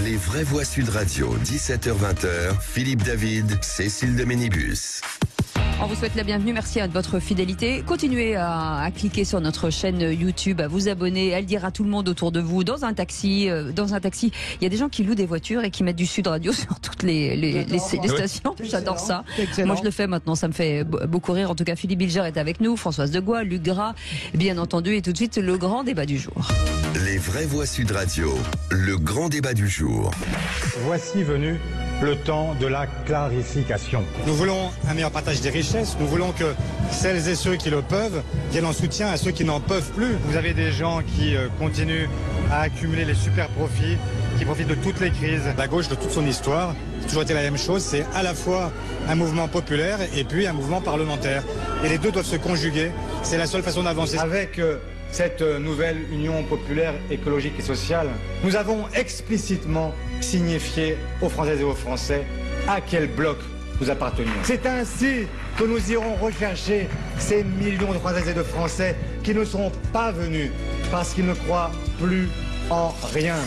Les vraies voix Sud Radio, 17h-20h, Philippe David, Cécile de Ménibus. On vous souhaite la bienvenue, merci de votre fidélité. Continuez à cliquer sur notre chaîne YouTube, à vous abonner, à le dire à tout le monde autour de vous. Dans un taxi, il y a des gens qui louent des voitures et qui mettent du Sud Radio sur toutes les stations. J'adore ça. Moi je le fais maintenant, ça me fait beaucoup rire. En tout cas, Philippe Bilger est avec nous, Françoise Degois, Luc Gras, bien entendu. Et tout de suite, le grand débat du jour. Les vraies voix Sud Radio, le grand débat du jour. Voici venu le temps de la clarification. Nous voulons un meilleur partage des richesses. Nous voulons que celles et ceux qui le peuvent viennent en soutien à ceux qui n'en peuvent plus. Vous avez des gens qui continuent à accumuler les super profits, qui profitent de toutes les crises. La gauche, de toute son histoire, c'est toujours été la même chose. C'est à la fois un mouvement populaire et puis un mouvement parlementaire. Et les deux doivent se conjuguer. C'est la seule façon d'avancer. Avec cette nouvelle union populaire, écologique et sociale, nous avons explicitement signifié aux Françaises et aux Français à quel bloc nous appartenions. C'est ainsi que nous irons rechercher ces millions de Françaises et de Français qui ne sont pas venus parce qu'ils ne croient plus en rien.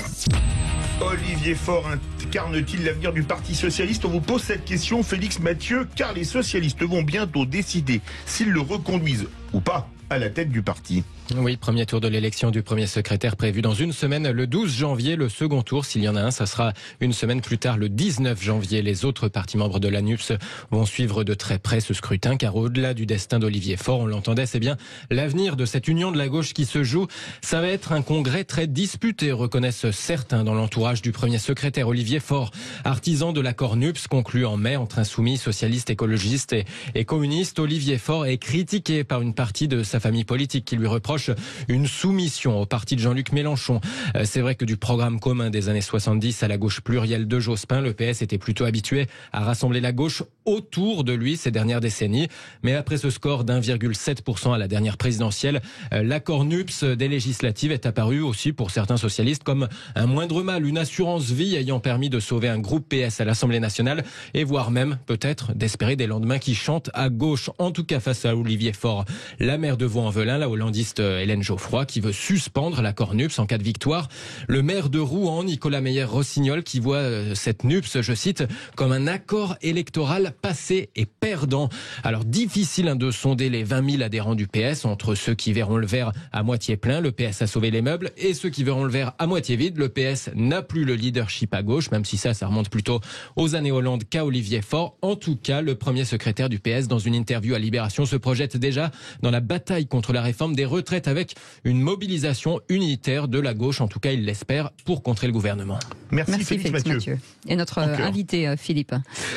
Olivier Faure incarne-t-il l'avenir du Parti Socialiste? On vous pose cette question, Félix Mathieu, car les socialistes vont bientôt décider s'ils le reconduisent ou pas à la tête du parti. Oui, premier tour de l'élection du premier secrétaire prévu dans une semaine, le 12 janvier. Le second tour, s'il y en a un, ça sera une semaine plus tard, le 19 janvier. Les autres partis membres de l'ANUPS vont suivre de très près ce scrutin, car au-delà du destin d'Olivier Faure, on l'entendait, c'est bien l'avenir de cette union de la gauche qui se joue. Ça va être un congrès très disputé, reconnaissent certains dans l'entourage du premier secrétaire Olivier Faure. Artisan de l'accord NUPS conclu en mai entre insoumis, socialistes, écologistes et communistes, Olivier Faure est critiqué par une partie de sa famille politique qui lui reproche une soumission au parti de Jean-Luc Mélenchon. C'est vrai que du programme commun des années 70 à la gauche plurielle de Jospin, le PS était plutôt habitué à rassembler la gauche autour de lui ces dernières décennies. Mais après ce score d'1,7% à la dernière présidentielle, l'accord NUPS des législatives est apparu aussi pour certains socialistes comme un moindre mal, une assurance vie ayant permis de sauver un groupe PS à l'Assemblée nationale et voire même peut-être d'espérer des lendemains qui chantent à gauche. En tout cas face à Olivier Faure, la maire de Vaux-en-Velin, la hollandiste Hélène Geoffroy, qui veut suspendre l'accord NUPS en cas de victoire. Le maire de Rouen, Nicolas Meyer-Rossignol, qui voit cette NUPS, je cite, comme un accord électoral passé et perdant. Alors difficile de sonder les 20 000 adhérents du PS entre ceux qui verront le verre à moitié plein, le PS a sauvé les meubles, et ceux qui verront le verre à moitié vide, le PS n'a plus le leadership à gauche, même si ça remonte plutôt aux années Hollande qu'à Olivier Faure. En tout cas, le premier secrétaire du PS, dans une interview à Libération, se projette déjà dans la bataille contre la réforme des retraites avec une mobilisation unitaire de la gauche, en tout cas il l'espère, pour contrer le gouvernement. Merci Félix Mathieu. Et notre invité Philippe.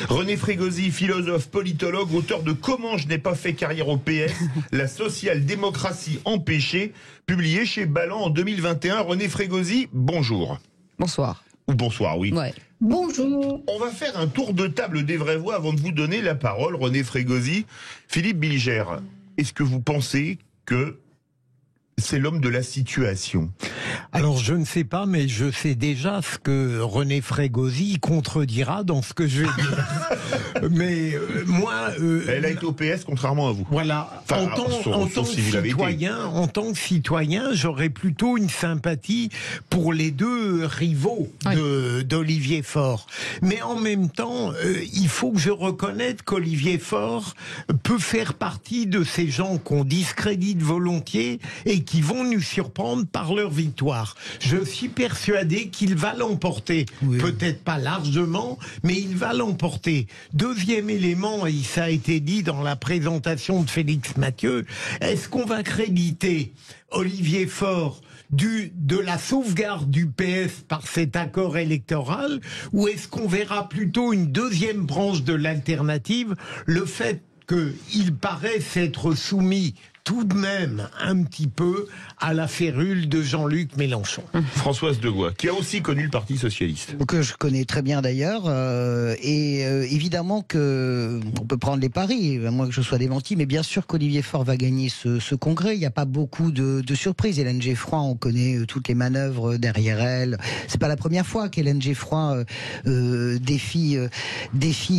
René Frégosi, philosophe, politologue, auteur de Comment je n'ai pas fait carrière au PS, la social-démocratie empêchée, publié chez Ballant en 2021. René Frégosi, bonjour. Bonsoir. Ou bonsoir, oui. Ouais. Bonjour. On va faire un tour de table des vraies voix avant de vous donner la parole, René Frégosi. Philippe Bilger, est-ce que vous pensez que c'est l'homme de la situation? Alors je ne sais pas, mais je sais déjà ce que René Frégosi contredira dans ce que je vais dire. Mais moi... Elle a été au PS contrairement à vous. Voilà, Enfin, en tant que citoyen, j'aurais plutôt une sympathie pour les deux rivaux d'Olivier Faure. Mais en même temps, il faut que je reconnaisse qu'Olivier Faure peut faire partie de ces gens qu'on discrédite volontiers et qui vont nous surprendre par leur victoire. Je suis persuadé qu'il va l'emporter. Oui. Peut-être pas largement, mais il va l'emporter. Deuxième élément, et ça a été dit dans la présentation de Félix Mathieu, est-ce qu'on va créditer Olivier Faure de la sauvegarde du PS par cet accord électoral, ou est-ce qu'on verra plutôt une deuxième branche de l'alternative, le fait qu'il paraît s'être soumis tout de même un petit peu à la férule de Jean-Luc Mélenchon. Françoise Degois, qui a aussi connu le Parti Socialiste. Que je connais très bien d'ailleurs, évidemment que on peut prendre les paris, à moins que je sois démenti, mais bien sûr qu'Olivier Faure va gagner ce congrès. Il n'y a pas beaucoup de surprises. Hélène Geoffroy, on connaît toutes les manœuvres derrière elle. C'est pas la première fois qu'Hélène Geoffroy défie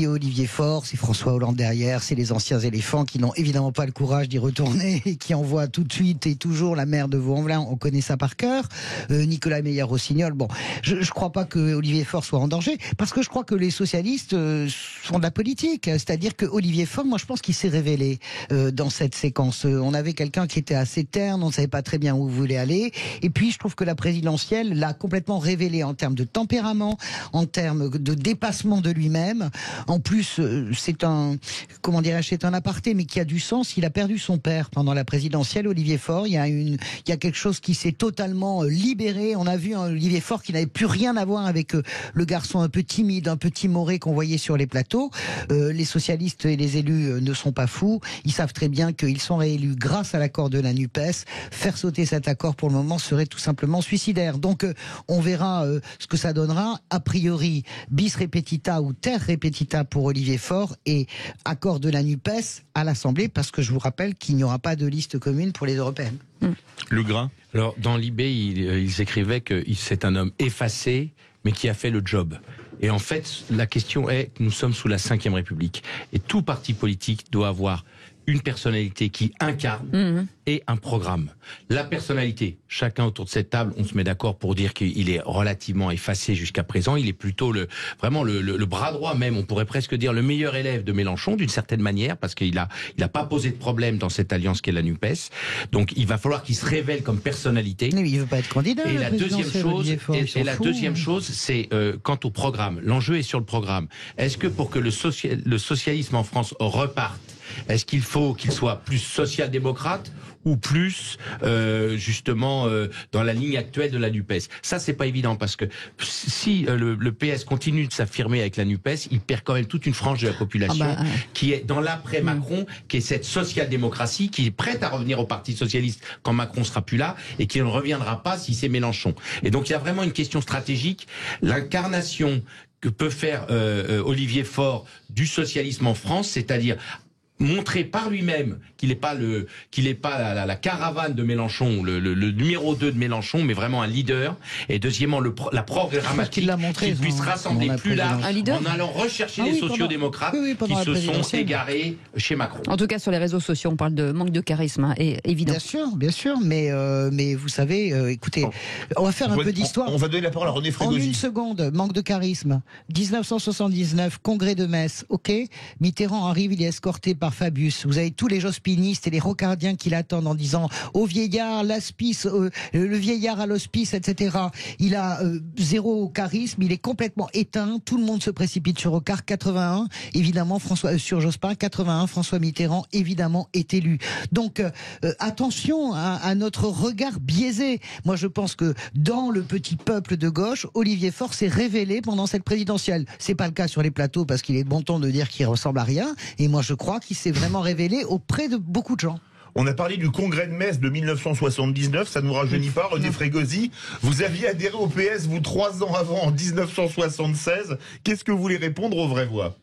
Olivier Faure. C'est François Hollande derrière, c'est les anciens éléphants qui n'ont évidemment pas le courage d'y retourner. et qui envoie tout de suite et toujours la maire de Vaux-en-Velin, on connaît ça par cœur, Nicolas Meyer-Rossignol. Bon, je ne crois pas que Olivier Faure soit en danger, parce que je crois que les socialistes font de la politique. C'est-à-dire que Olivier Faure, moi je pense qu'il s'est révélé dans cette séquence. On avait quelqu'un qui était assez terne, on ne savait pas très bien où il voulait aller, et puis je trouve que la présidentielle l'a complètement révélé en termes de tempérament, en termes de dépassement de lui-même. En plus, c'est un aparté, mais qui a du sens. Il a perdu son père pendant la présidentielle, Olivier Faure. Il y a quelque chose qui s'est totalement libéré. On a vu un Olivier Faure qui n'avait plus rien à voir avec le garçon un peu timide, un peu timoré qu'on voyait sur les plateaux. Les socialistes et les élus ne sont pas fous. Ils savent très bien qu'ils sont réélus grâce à l'accord de la NUPES. Faire sauter cet accord pour le moment serait tout simplement suicidaire. Donc on verra ce que ça donnera. A priori, bis repetita ou terre repetita pour Olivier Faure et accord de la NUPES à l'Assemblée, parce que je vous rappelle qu'il n'y aura pas de liste commune pour les européennes. Le Grain. Alors, dans l'IB, ils écrivaient que c'est un homme effacé, mais qui a fait le job. Et en fait, la question est que nous sommes sous la Ve République. Et tout parti politique doit avoir une personnalité qui incarne et un programme. La personnalité, chacun autour de cette table, on se met d'accord pour dire qu'il est relativement effacé jusqu'à présent. Il est plutôt vraiment le bras droit même, on pourrait presque dire le meilleur élève de Mélenchon d'une certaine manière, parce qu'il a pas posé de problème dans cette alliance qu'est la NUPES. Donc il va falloir qu'il se révèle comme personnalité. Mais il veut pas être candidat. Et la deuxième chose, c'est quant au programme. L'enjeu est sur le programme. Est-ce que pour que le socialisme en France reparte, est-ce qu'il faut qu'il soit plus social-démocrate ou plus justement dans la ligne actuelle de la NUPES? Ça, c'est pas évident, parce que si le PS continue de s'affirmer avec la NUPES, il perd quand même toute une frange de la population qui est dans l'après-Macron, qui est cette social-démocratie, qui est prête à revenir au Parti Socialiste quand Macron sera plus là, et qui ne reviendra pas si c'est Mélenchon. Et donc il y a vraiment une question stratégique. L'incarnation que peut faire Olivier Faure du socialisme en France, c'est-à-dire montrer par lui-même qu'il n'est pas la caravane de Mélenchon, le numéro 2 de Mélenchon, mais vraiment un leader. Et deuxièmement, la programmatique qu'il puisse rassembler plus large en allant rechercher les sociodémocrates qui se sont égarés chez Macron. En tout cas, sur les réseaux sociaux, on parle de manque de charisme, et évident. Bien sûr, mais vous savez, écoutez, on va faire un peu d'histoire. On va donner la parole à René Frégosi. En une seconde, manque de charisme. 1979, congrès de Metz, ok. Mitterrand arrive, il est escorté par Fabius. Vous avez tous les jospinistes et les rocardiens qui l'attendent en disant au vieillard, l'hospice, le vieillard à l'hospice, etc. Il a zéro charisme, il est complètement éteint. Tout le monde se précipite sur Rocard. 81, évidemment, sur Jospin. 81, François Mitterrand, évidemment, est élu. Donc, attention à notre regard biaisé. Moi, je pense que dans le petit peuple de gauche, Olivier Faure s'est révélé pendant cette présidentielle. C'est pas le cas sur les plateaux, parce qu'il est bon ton de dire qu'il ressemble à rien. Et moi, je crois qu'il s'est vraiment révélé auprès de beaucoup de gens. On a parlé du congrès de Metz de 1979, ça ne nous rajeunit pas, René Frégosi. Vous aviez adhéré au PS, vous, 3 ans avant, en 1976. Qu'est-ce que vous voulez répondre aux vraies voix?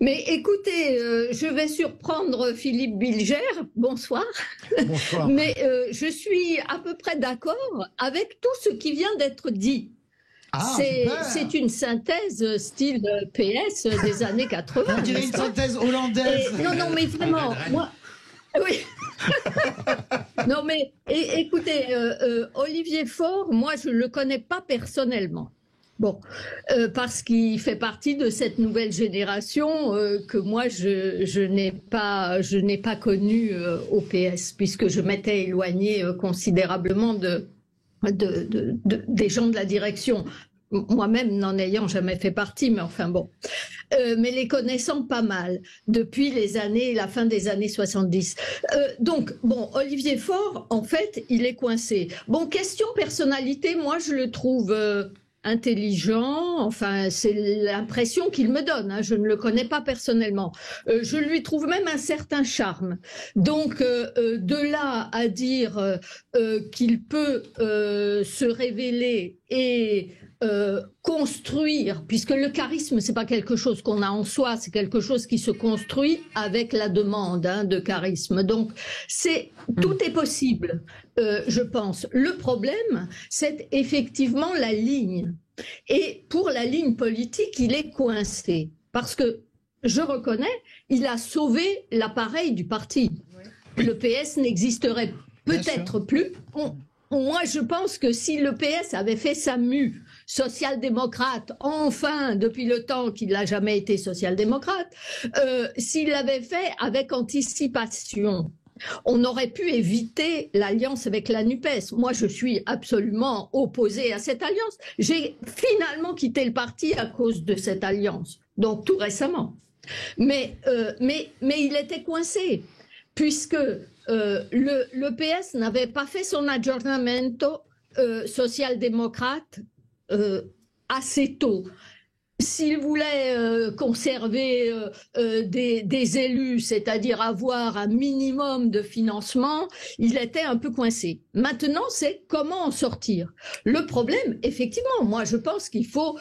Mais écoutez, je vais surprendre Philippe Bilger, bonsoir. Bonsoir. Mais je suis à peu près d'accord avec tout ce qui vient d'être dit. C'est une synthèse style PS des années 80. On dirait une synthèse hollandaise. Non, mais vraiment, moi... Oui. Non, mais écoutez, Olivier Faure, moi, je ne le connais pas personnellement. Bon, parce qu'il fait partie de cette nouvelle génération que moi, je n'ai pas connue au PS, puisque je m'étais éloignée considérablement des gens de la direction, moi-même n'en ayant jamais fait partie, mais enfin bon, mais les connaissant pas mal depuis la fin des années 70. Donc, bon, Olivier Faure, en fait, il est coincé. Bon, question personnalité, moi je le trouve intelligent, enfin c'est l'impression qu'il me donne, hein, je ne le connais pas personnellement. Je lui trouve même un certain charme. Donc de là à dire qu'il peut se révéler et construire, puisque le charisme c'est pas quelque chose qu'on a en soi, c'est quelque chose qui se construit avec la demande de charisme. Donc tout est possible, je pense. Le problème, c'est effectivement la ligne. Et pour la ligne politique, il est coincé. Parce que je reconnais, il a sauvé l'appareil du parti. Le PS n'existerait peut-être plus. Moi, je pense que si le PS avait fait sa mue social-démocrate, enfin, depuis le temps qu'il n'a jamais été social-démocrate, s'il l'avait fait avec anticipation, on aurait pu éviter l'alliance avec la NUPES. Moi, je suis absolument opposée à cette alliance. J'ai finalement quitté le parti à cause de cette alliance, donc tout récemment. Mais il était coincé, puisque le PS n'avait pas fait son aggiornamento social-démocrate assez tôt. S'il voulait conserver des élus, c'est-à-dire avoir un minimum de financement, il était un peu coincé. Maintenant, c'est comment en sortir. Le problème, effectivement, moi je pense qu'il faut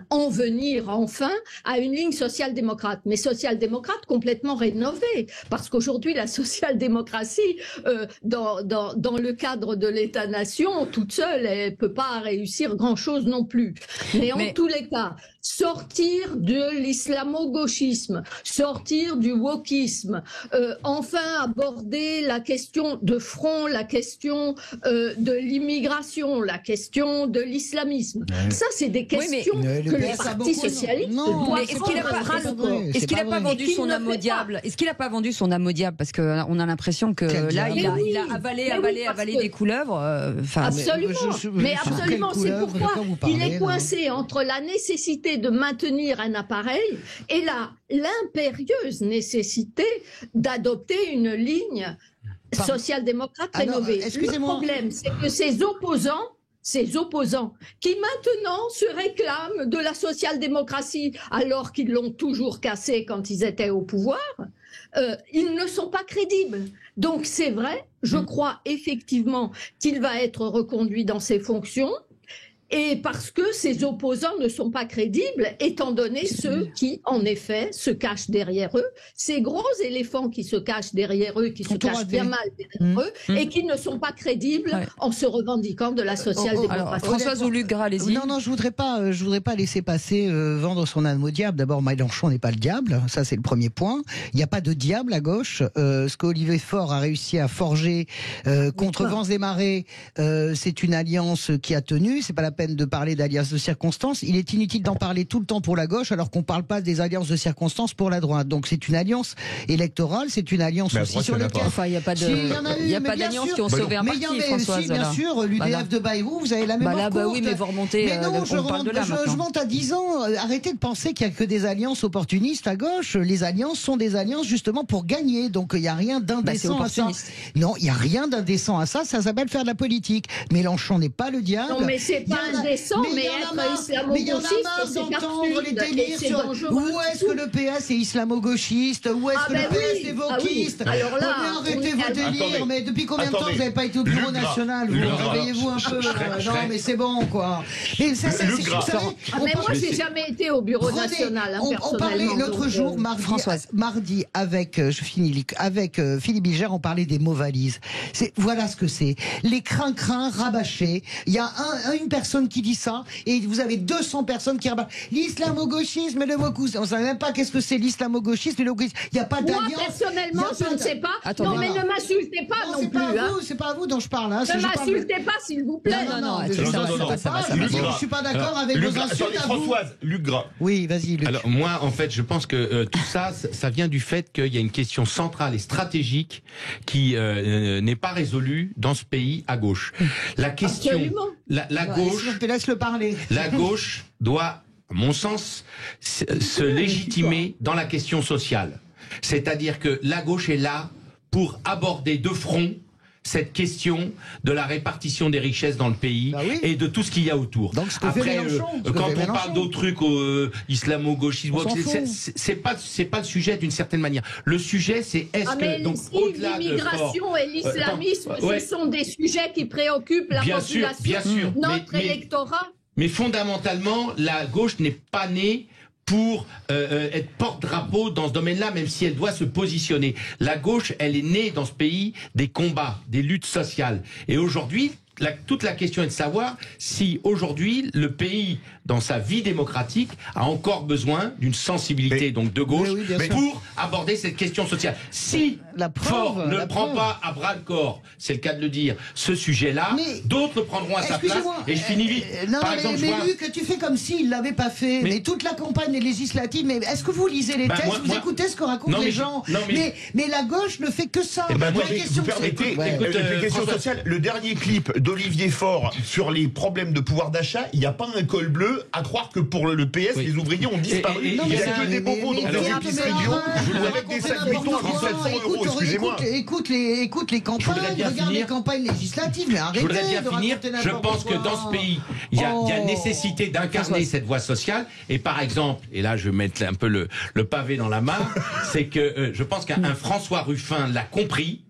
en venir enfin à une ligne social-démocrate, mais social-démocrate complètement rénovée, parce qu'aujourd'hui la social-démocratie, dans le cadre de l'État-nation, toute seule, elle ne peut pas réussir grand-chose non plus. Mais en tous les cas, sortir de l'islamo-gauchisme, sortir du wokisme, enfin aborder la question de front, la question de l'immigration, la question de l'islamisme. Ça, c'est des questions que les partis socialistes doivent prendre. Est-ce qu'il n'a pas vendu son âme au diable? Est-ce qu'il n'a pas vendu son âme au diable? Parce qu'on a l'impression que là, il a avalé des couleuvres. Absolument. Mais absolument, c'est pourquoi il est coincé entre la nécessité de maintenir un appareil et l'impérieuse nécessité d'adopter une ligne social-démocrate rénovée. Le problème, c'est que ces opposants qui maintenant se réclament de la social-démocratie alors qu'ils l'ont toujours cassée quand ils étaient au pouvoir, ils ne sont pas crédibles. Donc c'est vrai, je crois effectivement qu'il va être reconduit dans ses fonctions. Et parce que ces opposants ne sont pas crédibles, étant donné ceux qui, en effet, se cachent derrière eux, ces gros éléphants qui se cachent derrière eux, qui se cachent bien mal derrière eux, et qui ne sont pas crédibles en se revendiquant de la social-démocratie. Françoise Oulugras, allez-y. Non, je voudrais pas laisser passer vendre son âme au diable. D'abord, Mélenchon n'est pas le diable, ça c'est le premier point. Il n'y a pas de diable à gauche. Ce qu'Olivier Faure a réussi à forger contre vents et marées, c'est une alliance qui a tenu. C'est pas la peine de parler d'alliances de circonstances. Il est inutile d'en parler tout le temps pour la gauche alors qu'on ne parle pas des alliances de circonstances pour la droite. Donc c'est une alliance électorale, c'est une alliance aussi sur laquelle... Enfin, il n'y a pas d'alliance qui ont sauvé un parti, Françoise. Si, bien sûr, l'UDF de Bayrou, vous avez la même courte. Oui, mais vous remontez, je monte à 10 ans. Arrêtez de penser qu'il n'y a que des alliances opportunistes à gauche. Les alliances sont des alliances justement pour gagner. Donc il n'y a rien d'indécent à ça. Non, il n'y a rien d'indécent à ça. Ça s'appelle faire de la politique. Mélenchon n'est pas le diable. Non, mais c'est pas indécent, mais être islamo-gauchiste, c'est d'entendre les délires sur où est-ce que le PS est islamo-gauchiste, où est-ce que le PS est wokiste. Alors là, arrêtez vos délires. Mais depuis combien de temps vous n'avez pas été au bureau national? Réveillez-vous un peu. Non, mais c'est bon, quoi. Mais ça, mais moi, j'ai jamais été au bureau national. On parlait l'autre jour, mardi, avec Philippe Bilger, on parlait des mots valises. Voilà ce que c'est. Les crin-crin rabâchés. Il y a une personne qui dit ça, et vous avez 200 personnes qui rabâchent. L'islamo-gauchisme et le wokisme. On ne sait même pas qu'est-ce que c'est l'islamo-gauchisme et le wokisme. Il n'y a pas d'alliance. Moi, personnellement, je ne sais pas. Non, mais ne m'insultez pas non plus. C'est pas à vous dont je parle. Ne m'insultez pas, s'il vous plaît. Non. Je suis pas d'accord avec vos insultes à vous. Françoise, Luc Gras. Oui, vas-y, Luc. Alors, moi, en fait, je pense que tout ça, ça vient du fait qu'il y a une question centrale et stratégique qui n'est pas résolue dans ce pays à gauche. La question, la gauche, je te laisse le parler. La gauche doit, à mon sens, se légitimer dans la question sociale. C'est-à-dire que la gauche est là pour aborder de front cette question de la répartition des richesses dans le pays et de tout ce qu'il y a autour. Donc, après, quand on parle d'autres trucs, islamo-gauchisme, c'est pas le sujet d'une certaine manière. Le sujet, c'est donc au-delà de l'immigration et l'islamisme, ce sont des sujets qui préoccupent la population, notre électorat. Mais fondamentalement, la gauche n'est pas née pour être porte-drapeau dans ce domaine-là, même si elle doit se positionner. La gauche, elle est née dans ce pays des combats, des luttes sociales. Et aujourd'hui, toute la question est de savoir si aujourd'hui le pays, dans sa vie démocratique, a encore besoin d'une sensibilité donc de gauche pour aborder cette question sociale. Si Faure ne prend pas à bras le corps, c'est le cas de le dire, ce sujet-là, d'autres le prendront à sa place. Et je finis vite. Par exemple, Luc, tu fais comme s'il l'avait pas fait. Mais toute la campagne législative. Mais est-ce que vous lisez les textes, vous écoutez ce que racontent les gens? Mais la gauche ne fait que ça. Vous permettez, la question sociale. Le dernier clip d'Olivier Faure sur les problèmes de pouvoir d'achat, il n'y a pas un col bleu à croire que pour le PS, les ouvriers ont disparu. Il n'y a que des bobos dans des épiceries bio avec des sacs béton à 700 €. Excusez-moi. Écoute les campagnes, regarde les campagnes législatives. Mais arrêtez. Je voudrais bien finir. Je pense que dans ce pays, il y a nécessité d'incarner cette voie sociale. Et par exemple, et là je vais mettre un peu le pavé dans la mare, c'est que je pense qu'un François Ruffin l'a compris.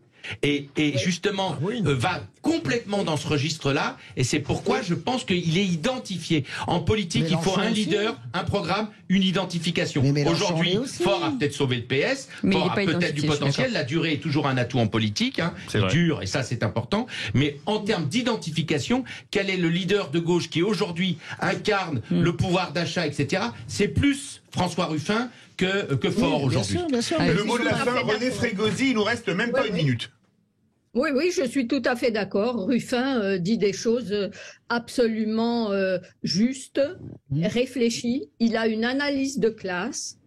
Et justement va complètement dans ce registre-là, et c'est pourquoi je pense qu'il est identifié. En politique, il faut un leader, un programme, une identification. Aujourd'hui, Faure a peut-être sauvé le PS, Faure a peut-être du potentiel, la durée est toujours un atout en politique, c'est dur, et ça c'est important, mais en termes d'identification, quel est le leader de gauche qui aujourd'hui incarne le pouvoir d'achat, etc. C'est plus François Ruffin que Faure aujourd'hui. Le mot de la fin, René Frégosi, il nous reste même pas une minute. Oui, je suis tout à fait d'accord. Ruffin dit des choses absolument justes, réfléchies. Il a une analyse de classe,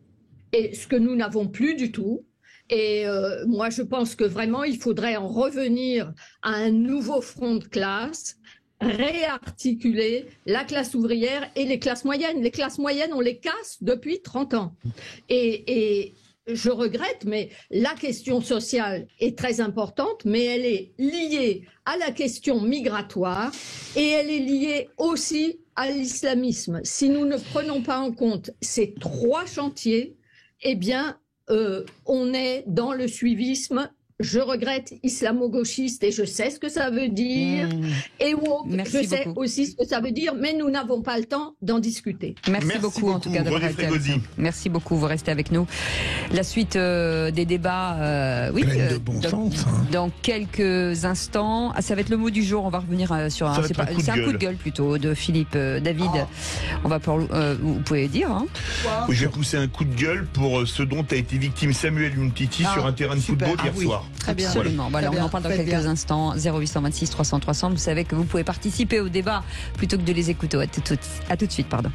et ce que nous n'avons plus du tout. Et moi, je pense que vraiment, il faudrait en revenir à un nouveau front de classe, réarticuler la classe ouvrière et les classes moyennes. Les classes moyennes, on les casse depuis 30 ans. Et je regrette, mais la question sociale est très importante, mais elle est liée à la question migratoire et elle est liée aussi à l'islamisme. Si nous ne prenons pas en compte ces trois chantiers, eh bien, on est dans le suivisme. Je regrette islamo-gauchiste et je sais ce que ça veut dire. Et woke, je sais aussi ce que ça veut dire, mais nous n'avons pas le temps d'en discuter. Merci beaucoup en tout cas d'avoir été avec nous. Merci beaucoup, vous restez avec nous. La suite des débats, dans quelques instants. Ça va être le mot du jour. On va revenir sur un coup de gueule plutôt de Philippe David. On va vous pouvez dire. Oui, je vais pousser un coup de gueule pour ce dont a été victime Samuel Umtiti sur un terrain de football hier soir. Très bien. Absolument. Voilà, on en parle dans quelques instants. 0826 300 300. Vous savez que vous pouvez participer au débat plutôt que de les écouter. À tout de suite, pardon.